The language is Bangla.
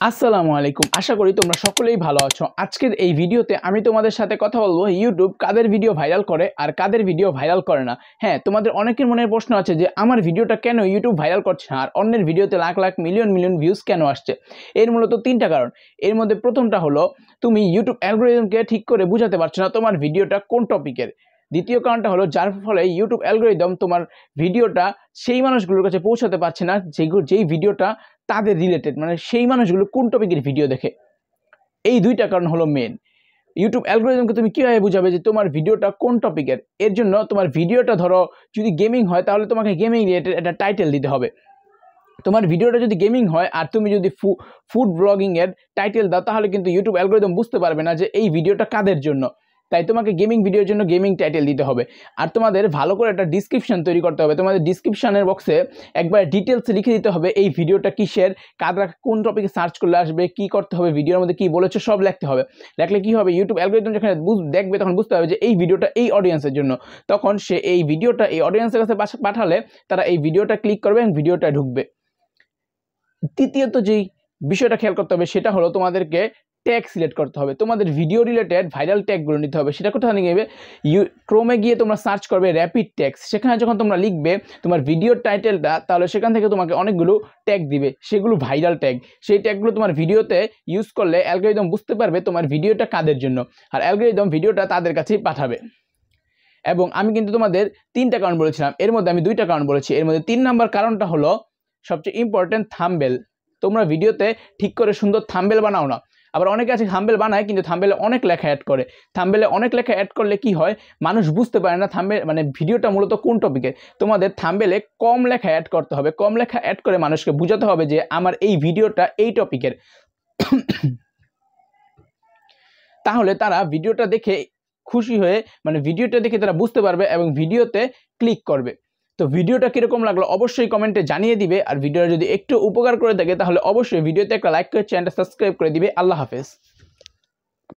আসসালামু আলাইকুম। আশা করি তোমরা সকলেই ভালো আছো। আজকের এই ভিডিওতে আমি তোমাদের সাথে কথা বলবো ইউটিউব কাদের ভিডিও ভাইরাল করে আর কাদের ভিডিও ভাইরাল করে না। হ্যাঁ, তোমাদের অনেকের মনে প্রশ্ন আছে যে আমার ভিডিওটা কেন ইউটিউব ভাইরাল করছে না আর অন্যের ভিডিওতে lakh lakh million million views কেন আসছে। এর মূলত তিনটা কারণ। এর মধ্যে প্রথমটা হলো তুমি ইউটিউব অ্যালগরিদমকে ঠিক করে বুঝাতে পারছো না তোমার ভিডিওটা কোন টপিকের। দ্বিতীয় কারণটা হলো যার ফলে ইউটিউব অ্যালগরিদম তোমার ভিডিওটা সেই মানুষগুলোর কাছে পৌঁছাতে পারছে না যেই ভিডিওটা তাদের রিলেটেড, মানে সেই মানুষগুলো কোন টপিকের ভিডিও দেখে। এই দুইটা কারণ হলো মেন। ইউটিউব অ্যালগরিদমকে তুমি কীভাবে বুঝাবে যে তোমার ভিডিওটা কোন টপিকের। এর জন্য তোমার ভিডিওটা ধরো যদি গেমিং হয় তাহলে তোমাকে গেমিং রিলেটেড একটা টাইটেল দিতে হবে। তোমার ভিডিওটা যদি গেমিং হয় আর তুমি যদি ফুড ব্লগিংয়ের টাইটেল দাও তাহলে কিন্তু ইউটিউব অ্যালগরিদম বুঝতে পারবে না যে এই ভিডিওটা কাদের জন্য। তাই তোমাকে গেমিং ভিডিওর জন্য গেমিং টাইটেল দিতে হবে। আর তোমাদের ভালো করে একটা ডিসক্রিপশন তৈরি করতে হবে। তোমাদের ডিসক্রিপশনের বক্সে একবার ডিটেলস লিখে দিতে হবে এই ভিডিওটা কিসের, কারা কোন টপিকে সার্চ করলে আসবে, কি করতে হবে, ভিডিওর মধ্যে কি বলেছে সব লিখতে হবে। লিখলে কি হবে, ইউটিউব অ্যালগরিদম যখন দেখবে তখন বুঝতে হবে যে এই ভিডিওটা এই অডিয়েন্সের জন্য। তখন সে এই ভিডিওটা এই অডিয়েন্সের কাছে পাঠালে তারা এই ভিডিওটা ক্লিক করবে এবং ভিডিওটা ঢুকবে। তৃতীয়ত যেই বিষয়টা খেয়াল করতে হবে সেটা হলো তোমাদেরকে ট্যাগ সিলেক্ট করতে হবে। তোমাদের ভিডিও রিলেটেড ভাইরাল ট্যাগগুলো নিতে হবে। সেটা কোথায় নিয়ে যাবে, ক্রোমে গিয়ে তোমরা সার্চ করবে র্যাপিড ট্যাগস। সেখানে যখন তোমরা লিখবে তোমার ভিডিওর টাইটেলটা, তাহলে সেখান থেকে তোমাকে অনেকগুলো ট্যাগ দিবে, সেগুলো ভাইরাল ট্যাগ। সেই ট্যাগগুলো তোমার ভিডিওতে ইউজ করলে অ্যালগরিদম বুঝতে পারবে তোমার ভিডিওটা কাদের জন্য, আর অ্যালগরিদম ভিডিওটা তাদের কাছেই পাঠাবে। এবং আমি কিন্তু তোমাদের তিনটা কারণ বলেছিলাম, এর মধ্যে আমি দুইটা কারণ বলেছি। এর মধ্যে 3 নাম্বার কারণটা হলো সবচেয়ে ইম্পর্টেন্ট, থাম্বনেল। তোমরা ভিডিওতে ঠিক করে সুন্দর থাম্বনেল বানাও না। আবার অনেকে আছে থাম্বনেল বানায় কিন্তু থাম্বনেলে অনেক লেখা অ্যাড করে। থাম্বনেলে অনেক লেখা অ্যাড করলে কি হয়, মানুষ বুঝতে পারে না থাম্বনেল মানে ভিডিওটা মূলত কোন টপিকে। তোমাদের থাম্বনেলে কম লেখা অ্যাড করতে হবে। কম লেখা অ্যাড করে মানুষকে বোঝাতে হবে যে আমার এই ভিডিওটা এই টপিকের। তাহলে তারা ভিডিওটা দেখে খুশি হয়ে, মানে ভিডিওটা দেখে তারা বুঝতে পারবে এবং ভিডিওতে ক্লিক করবে। তো ভিডিওটা কীরকম লাগলো অবশ্যই কমেন্টে জানিয়ে দিবে। আর ভিডিওটা যদি একটু উপকার করে থাকে তাহলে অবশ্যই ভিডিওতে একটা লাইক করে চ্যানেলটা সাবস্ক্রাইব করে দিবে। আল্লাহ হাফেজ।